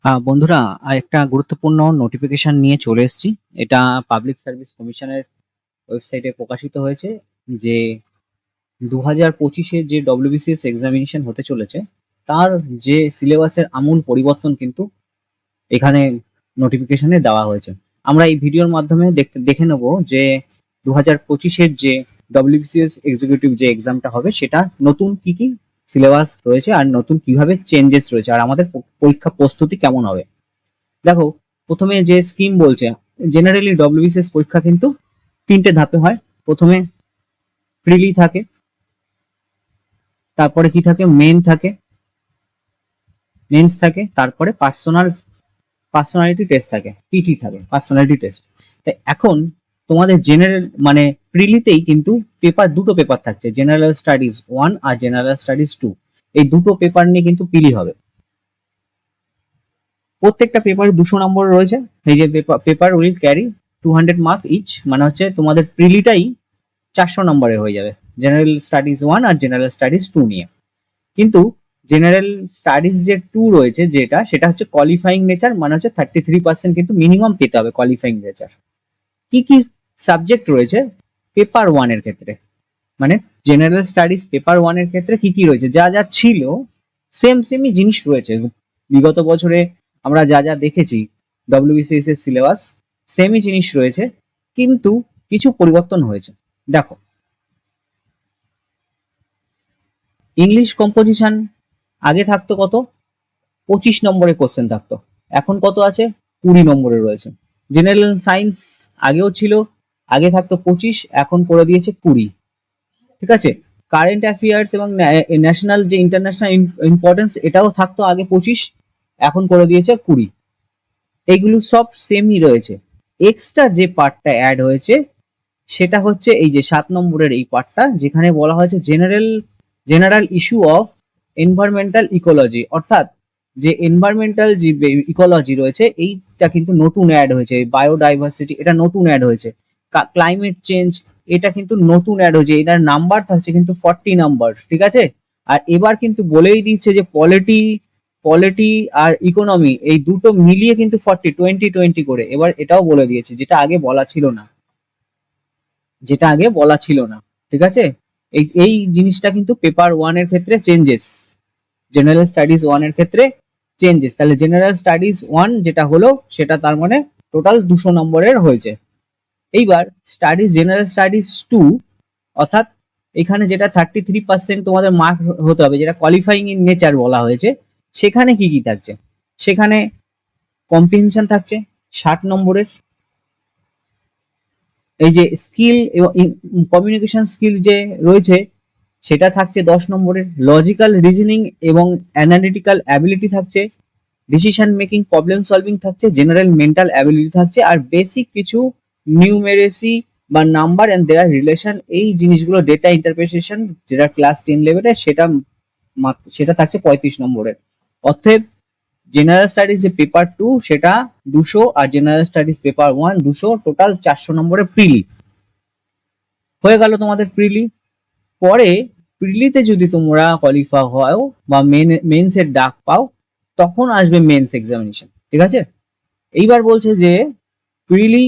বন্ধুরা, একটা গুরুত্বপূর্ণ নোটিফিকেশন নিয়ে চলে এসেছি। এটা পাবলিক সার্ভিস কমিশনের ওয়েবসাইটে প্রকাশিত হয়েছে যে 2025-এ যে ডব্লিউবিসিএস এক্সামিনেশন হতে চলেছে তার যে সিলেবাসের আমূল পরিবর্তন কিন্তু এখানে নোটিফিকেশনে দেওয়া হয়েছে। আমরা এই ভিডিওর মাধ্যমে দেখে নেব যে 2025-এর যে ডব্লিউবিসিএস এক্সিকিউটিভ যে এক্সামটা হবে সেটা নতুন কি কি সিলেবাস রয়েছে আর নতুন কিভাবে চেঞ্জেস রয়েছে আর আমাদের পরীক্ষা প্রস্তুতি কেমন হবে। দেখো, প্রথমে যে স্কিম বলছে, জেনারেলি ডব্লিউবিসিএস পরীক্ষা কিন্তু তিনটে ধাপে হয়। প্রথমে প্রিলি থাকে, তারপরে কি থাকে, মেন্স থাকে, তারপরে পার্সোনালিটি টেস্ট থাকে, পিটি থাকে, পার্সোনালিটি টেস্ট। তাই এখন তোমাদের জেনারেল মানে প্রিলিতেই কিন্তু দুটো পেপার থাকছে, জেনারেল স্টাডিজ 1 আর জেনারেল স্টাডিজ 2। এই দুটো পেপার নিয়ে কিন্তু প্রিলি হবে। প্রত্যেকটা পেপারে 200 নম্বর রয়েছে। এই যে paper will carry 200 mark each, মানে হচ্ছে তোমাদের প্রিলিটাই 400 নম্বরে হয়ে যাবে জেনারেল স্টাডিজ 1 আর জেনারেল স্টাডিজ 2 নিয়ে। কিন্তু জেনারেল স্টাডিজ যে 2 রয়েছে সেটা হচ্ছে কোয়ালিফাইং নেচার, মানে হচ্ছে 33% কিন্তু মিনিমাম পেতে হবে কোয়ালিফাইং নেচার। কি কি সাবজেক্ট রয়েছে পেপার 1 এর ক্ষেত্রে, মানে জেনারেল স্টাডিজ পেপার 1 এর ক্ষেত্রে কি কি রয়েছে, যা যা ছিল সেমই জিনিস রয়েছে। বিগত বছরে আমরা যা যা দেখেছি ডব্লিউবিসিএস এর সিলেবাস সেমই জিনিস রয়েছে, কিন্তু কিছু পরিবর্তন হয়েছে। দেখো, ইংলিশ কম্পোজিশন আগে থাকতো কত, 25 নম্বরের কোশ্চেন থাকতো, এখন কত আছে, 20 নম্বরে রয়েছে। জেনারেল সায়েন্স আগেও ছিল, আগে থাকতো 25, এখন করে দিয়েছে 20। ঠিক আছে। কারেন্ট অ্যাফেয়ার্স এবং ন্যাশনাল যে ইন্টারন্যাশনাল ইম্পর্টেন্স এটাও থাকতো আগে 25, এখন করে দিয়েছে 20। এইগুলো সব সেমই রয়েছে। এক্সট্রা যে পার্টটা অ্যাড হয়েছে সেটা হচ্ছে এই যে 7 নম্বরের এই পার্টটা, যেখানে বলা হয়েছে general issue of environmental ecology, অর্থাৎ যে এনভায়রনমেন্টাল যে ইকোলজি রয়েছে এইটা কিন্তু নতুন অ্যাড হয়েছে। বায়োডাইভার্সিটি এটা নতুন অ্যাড হয়েছে। ক্লাইমেট চেঞ্জ এটা কিন্তু নতুন অ্যাড হয়েছে। এটার নাম্বার থাকছে কিন্তু 40 নাম্বার। ঠিক আছে। আর এবার কিন্তু বলেই দিচ্ছে যে পলিটি আর ইকোনমি এই দুটো মিলিয়ে কিন্তু 20 করে এবার এটাও বলে দিয়েছে, যেটা আগে বলা ছিল না। ঠিক আছে। এই এই জিনিসটা কিন্তু পেপার 1 এর ক্ষেত্রে চেঞ্জেস, জেনারেল স্টাডিজ 1 এর ক্ষেত্রে চেঞ্জেস। তাহলে জেনারেল স্টাডিজ 1 যেটা হলো সেটা তার মানে টোটাল 200 নম্বরের হয়েছে। এইবার জেনারেল স্টাডিজ 2, অর্থাৎ এখানে যেটা 33% তোমাদের মার্ক হতে হবে, যেটা কোয়ালিফাইং ইন নেচার বলা হয়েছে, সেখানে কি কি থাকছে, সেখানে কম্প্রিহেনশন থাকছে 60 নম্বরের। এই যে স্কিল এবং কমিউনিকেশন স্কিল যে রয়েছে সেটা থাকছে 10 নম্বরের। লজিক্যাল রিজনিং এবং অ্যানালিটিক্যাল অ্যাবিলিটি থাকছে, ডিসিশন মেকিং প্রবলেম সলভিং থাকছে, জেনারেল মেন্টাল অ্যাবিলিটি থাকছে, আর বেসিক কিছু নিউমেরেসি বা নাম্বার এন্ড দেয়ার রিলেশন, এই জিনিসগুলো ডেটা ইন্টারপ্রিটেশন যেটা ক্লাস 10 লেভেলে সেটা থাকছে 35 নম্বরের। অতএব জেনারেল স্টাডিজ যে পেপার 2 সেটা 200, আর জেনারেল স্টাডিজ পেপার 1 200, টোটাল 400 নম্বরের প্রিলি হয়ে গেল তোমাদের প্রিলি। পরে প্রিলিতে যদি তোমরা কোয়ালিফাই হও বা মেন্সের ডাক পাও তখন আসবে মেন্স এক্সামিনেশন। ঠিক আছে। এইবার বলছে যে প্রিলি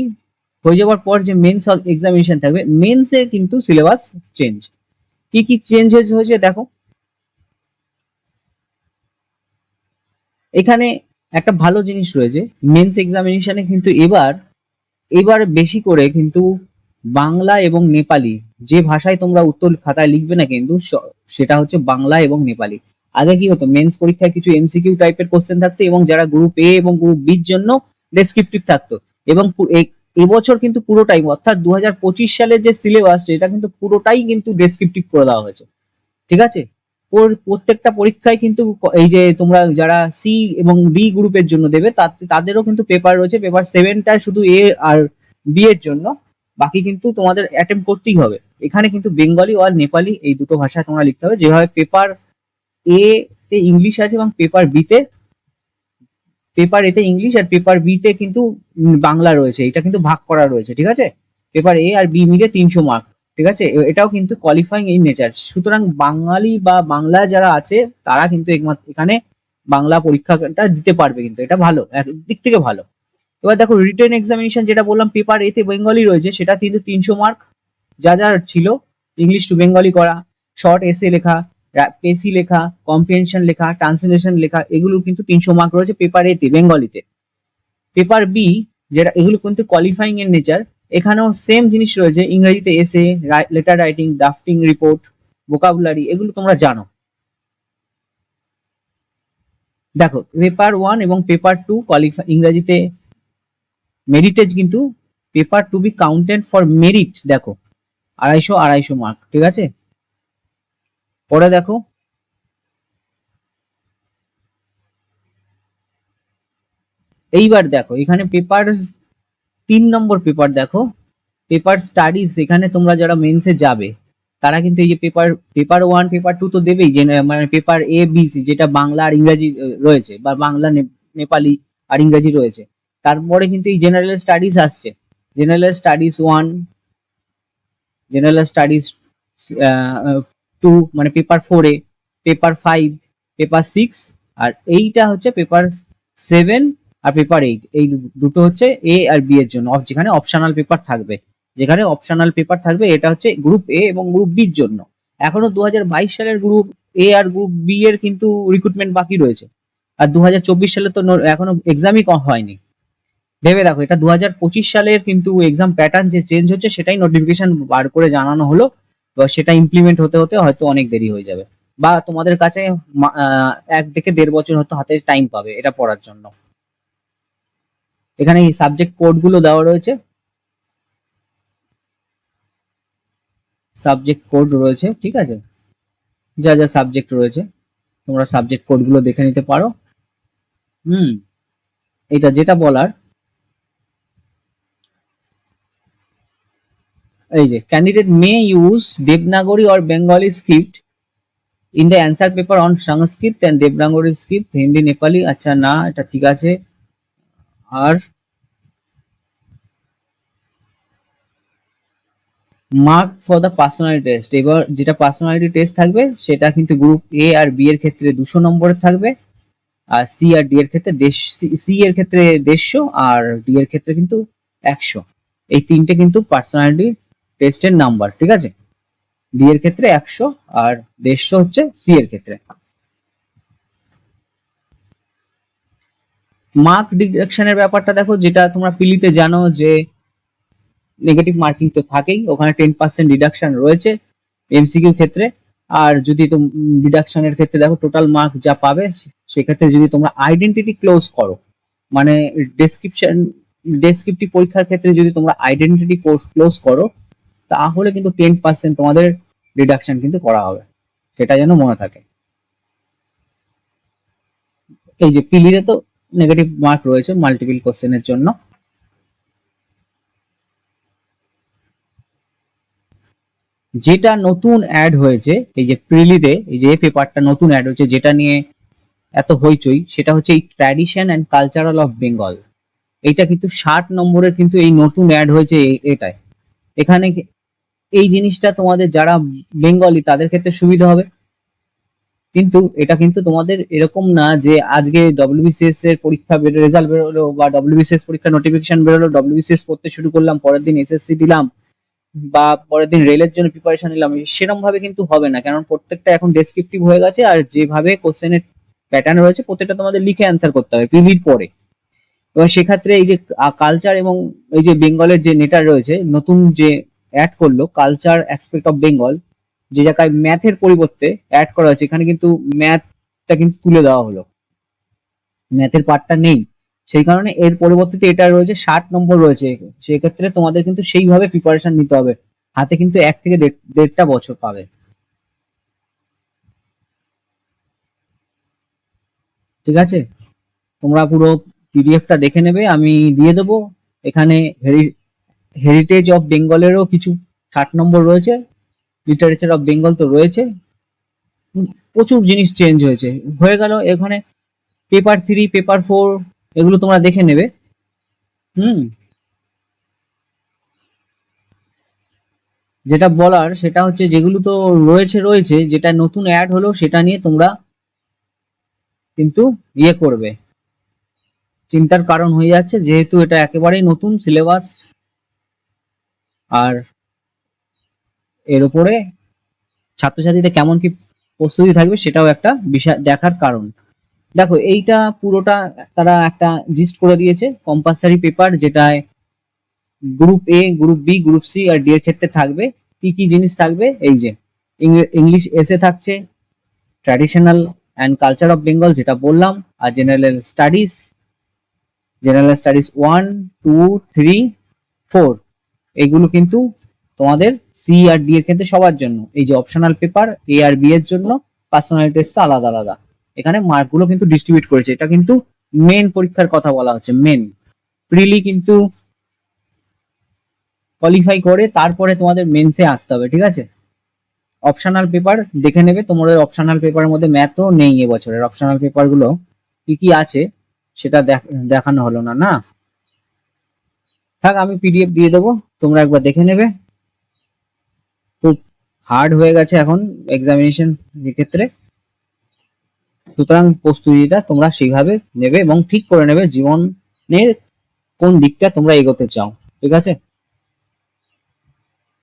হয়ে যাওয়ার পর যে মেন্স এক্সামিনেশন থাকবে, মেন্সে কিন্তু সিলেবাস চেঞ্জ। কি কি চেঞ্জেস হয়েছে দেখো, এখানে একটা ভালো জিনিস রয়েছে। মেন্স এক্সামিনেশনে কিন্তু এবার বেশি করে কিন্তু বাংলা এবং নেপালি, যে ভাষায় তোমরা উত্তর খাতায় লিখবে না কিন্তু সেটা হচ্ছে বাংলা এবং নেপালি। আগে কি হতো, মেন্স পরীক্ষায় কিছু এমসিকিউ টাইপের কোশ্চেন থাকতো এবং যারা গ্রুপ এ এবং গ্রুপ বির জন্য ডেসক্রিপটিভ থাকতো। এবং এবছর কিন্তু পুরোটাই, অর্থাৎ 2025 সালের যে সিলেবাস এটা কিন্তু পুরোটাই কিন্তু ডেসক্রিপটিভ করে দেওয়া হয়েছে। ঠিক আছে। ওর প্রত্যেকটা পরীক্ষায় কিন্তু এই যে তোমরা যারা সি এবং ডি গ্রুপের জন্য দেবে তাদেরও কিন্তু পেপার রয়েছে। পেপার 7টা শুধু এ আর বি এর জন্য, বাকি কিন্তু তোমাদের অ্যাটেম্প করতেই হবে। এখানে কিন্তু বেঙ্গলি আর নেপালি এই দুটো ভাষায় তোমরা লিখতে হবে। যেভাবে পেপার এ তে ইংলিশ আছে এবং পেপার এতে ইংলিশ আর পেপার বি তে কিন্তু বাংলা রয়েছে, এটা কিন্তু ভাগ করা রয়েছে। ঠিক আছে। পেপার এ আর বি মিলে 300 মার্ক। ঠিক আছে। এটাও কিন্তু কোয়ালিফাইং ইন নেচার। সুতরাং বাঙালি বা বাংলা যারা আছে তারা কিন্তু একমাত্র এখানে বাংলা পরীক্ষাটা দিতে পারবে, কিন্তু এটা ভালো, একদিক থেকে ভালো। এবার দেখো রিটেন এক্সামিনেশন যেটা বললাম পেপার এতে বেঙ্গলি রয়েছে, সেটা কিন্তু 300 মার্ক। যা যা ছিল ইংলিশ টু বেঙ্গলি করা, শর্ট এসে লেখা, পেসি লেখা, কম্প্রিহেনশন লেখা, ট্রান্সলেশন লেখা, এগুলো কিন্তু 300 মার্ক রয়েছে পেপার এতে বেঙ্গলিতে। পেপার বি যেটা, এগুলো কিন্তু কোয়ালিফাইং এর নেচার, এখানেও সেম জিনিস রয়েছে, ইংরেজিতে এসে, letter writing, drafting report, vocabulary, এগুলো তোমরা জানো। দেখো পেপার 1 এবং পেপার 2 কোয়ালিফাই ইংরেজিতে মেরিটেজ, কিন্তু paper to be counted for merit দেখো 250 মার্ক, ঠিক আছে। পরে দেখো এইবার দেখো এখানে পেপার 3 নম্বর পেপার দেখো, পেপার স্টাডিজ, এখানে তোমরা যারা মেন্সে যাবে তারা কিন্তু এই যে পেপার পেপার 1 পেপার 2 তো দেবেই, যে মানে পেপার এ বি সি যেটা বাংলা আর ইংরেজি রয়েছে, বা বাংলা নেপালি আর ইংরেজি রয়েছে, তারপরে কিন্তু এই জেনারেল স্টাডিজ আসছে, জেনারেল স্টাডিজ 1, জেনারেল স্টাডিজ 2 মানে পেপার 4 এ, পেপার 5, পেপার 6, আর এইটা হচ্ছে পেপার 7 আর পেপার 8, এই দুটো হচ্ছে এ আর বি এর জন্য, যেখানে অপশনাল পেপার থাকবে, যেখানে অপশনাল পেপার থাকবে এটা হচ্ছে গ্রুপ এ এবং গ্রুপ বির জন্য। এখনো 2022 সালের গ্রুপ এ আর গ্রুপ বি এর কিন্তু রিক্রুটমেন্ট বাকি রয়েছে, আর 2024 সালে তো এখনো এক্সামই হয়নি। ভেবে দেখো এটা 2025 সালের কিন্তু এক্সাম প্যাটার্ন যে চেঞ্জ হচ্ছে, সেটাই নোটিফিকেশন বার করে জানানো হলো, বা সেটা ইমপ্লিমেন্ট হতে হতে হয়তো অনেক দেরি হয়ে যাবে, বা তোমাদের কাছে 1 থেকে 1.5 বছর হয়তো হাতে টাইম পাবে এটা পড়ার জন্য। এখানে এই সাবজেক্ট কোড গুলো দেওয়া রয়েছে, সাবজেক্ট কোড রয়েছে, ঠিক আছে, যা যা সাবজেক্ট রয়েছে তোমরা সাবজেক্ট কোড গুলো দেখে নিতে পারো। হুম, এটা যেটা বলার, এই যে candidate may use Devanagari or Bengali script in the answer paper on Sanskrit and Devanagari script, Hindi Nepali, আচ্ছা না এটা ঠিক আছে। আর mark for the personality test, এবার যেটা পার্সোনালিটি টেস্ট থাকবে সেটা কিন্তু গ্রুপ এ আর বি এর ক্ষেত্রে 200 নম্বরের থাকবে, আর সি আর ডি এর ক্ষেত্রে সি এর ক্ষেত্রে 150, আর ডি এর ক্ষেত্রে কিন্তু 100। এই তিনটে কিন্তু পার্সোনালিটি টেস্টের নাম্বার, ঠিক আছে। ডি এর ক্ষেত্রে 100 আর 150 হচ্ছে সি এর ক্ষেত্রে। মার্ক ডিডাকশনের ব্যাপারটা দেখো, যেটা তোমরা পিলিতে জানো যে নেগেটিভ মার্কিং তো থাকেই, ওখানে 10% ডিডাকশন রয়েছে এমসিকিউ ক্ষেত্রে। আর যদি ডিডাকশনের ক্ষেত্রে দেখো টোটাল মার্ক যা পাবে, সেক্ষেত্রে যদি তোমরা আইডেন্টিটি ক্লোজ করো, মানে ডেসক্রিপটিভ পরীক্ষার ক্ষেত্রে যদি তোমরা আইডেন্টিটি ক্লোজ করো, তাহলে কিন্তু 10% তোমাদের ডিডাকশন কিন্তু করা হবে, সেটা যেন মনে থাকে। এই যে পিলিতে তো নেগেটিভ মার্ক রয়েছে মাল্টিপল কোশ্চেনের জন্য। যেটা নতুন অ্যাড হয়েছে এই যে প্রিলিতে, এই যে পেপারটা নতুন অ্যাড হয়েছে যেটা নিয়ে এত হইচই, সেটা হচ্ছে এই tradition and cultural of Bengal. এইটা কিন্তু 60 নম্বরের কিন্তু এই নতুন অ্যাড হয়েছে এটাই। এখানে এই জিনিসটা তোমাদের যারা বেঙ্গলি তাদের ক্ষেত্রে সুবিধা হবে, কিন্তু এটা কিন্তু তোমাদের এরকম না যে আজকে ডব্লিউবিসিএস এর পরীক্ষা রেজাল্ট বেরোলো, বা ডব্লিউবিসিএস পরীক্ষা নোটিফিকেশন বেরোলো, ডব্লিউবিসিএস পড়তে শুরু করলাম, পরের দিন এসএসসি দিলাম, বা পরের দিন রেলের জন্য প্রিপারেশন নিলাম, সেরকম ভাবে কিন্তু হবে না, কারণ প্রত্যেকটা এখন ডেসক্রিপটিভ হয়ে গেছে, আর যেভাবে কোশ্চেনের প্যাটার্ন রয়েছে প্রত্যেকটা তোমাদের লিখে অ্যান্সার করতে হবে পিভির পরে। এবার সেক্ষেত্রে এই যে কালচার এবং এই যে বেঙ্গলের যে নেটার রয়েছে নতুন যে অ্যাড করলো কালচার অ্যাসপেক্ট অফ বেঙ্গল, যে জায়গায় ম্যাথের পরিবর্তে অ্যাড করা হয়েছে, এখানে কিন্তু ম্যাথটা কিন্তু তুলে দেওয়া হলো, ম্যাথের পার্টটা নেই, সেই কারণে এর পরিবর্তে এটা রয়েছে 60 নম্বর রয়েছে। সেক্ষেত্রে তোমাদের কিন্তু সেইভাবে প্রিপারেশন নিতে হবে, হাতে কিন্তু 1 থেকে 1.5 বছর পাবে, ঠিক আছে। তোমরা পুরো পিডিএফটা দেখে নেবে, আমি দিয়ে দেবো। এখানে হেরিটেজ অফ বেঙ্গলেরও কিছু 60 নম্বর রয়েছে, লিটারেচার অফ বেঙ্গল তো রয়েছে, প্রচুর জিনিস চেঞ্জ হয়েছে হয়ে গেল এখানে। পেপার 3 পেপার 4 এগুলো তোমরা দেখে নেবে। হুম, যেটা বলার সেটা হচ্ছে যেগুলো তো রয়েছে রয়েছে, যেটা নতুন অ্যাড হলো সেটা নিয়ে তোমরা কিন্তু ইয়ে করবে, চিন্তার কারণ হয়ে যাচ্ছে, যেহেতু এটা একেবারেই নতুন সিলেবাস আর এর উপরে ছাত্রছাত্রীদের কেমন কি প্রস্তুতি থাকবে সেটাও একটা বিষয় দেখার কারণ। দেখো এইটা পুরোটা তারা একটা জিস্ট করে দিয়েছে কম্পালসারি পেপার, যেটায় group A, group B, group C আর ডি এর ক্ষেত্রে থাকবে। কি কি জিনিস থাকবে, এই যে ইংলিশ এসে থাকছে, traditional and culture of Bengal যেটা বললাম, আর জেনারেল স্টাডিজ 1, 2, 3, 4 এইগুলো কিন্তু তোমাদের সি আর ডি এর ক্ষেত্রে সবার জন্য। এই যে অপশনাল পেপার এ আর বি এর জন্য পার্সোনালিটি টেস্ট আলাদা আলাদা, এখানে মার্কগুলো কিন্তু ডিস্ট্রিবিউট করেছে। এটা কিন্তু মেন পরীক্ষার কথা বলা হচ্ছে, মেন প্রিলি কিন্তু কোয়ালিফাই করে তারপরে তোমাদের মেন্সে আসতে হবে, ঠিক আছে। অপশনাল পেপার দেখে নেবে, তোমাদের অপশনাল পেপারের মধ্যে ম্যাথও নেই এবছরের। অপশনাল পেপার গুলো কি কি আছে সেটা দেখানো হলো না, না থাক, আমি পিডিএফ দিয়ে দেবো, তোমরা একবার দেখে নেবে। তো হার্ড হয়ে গেছে এখন এক্সামিনেশন ক্ষেত্রে, সুতরাং প্রস্তুতিটা তোমরা সেইভাবে নেবে এবং ঠিক করে নেবে জীবনের কোন দিকটা তোমরা এগোতে চাও, ঠিক আছে।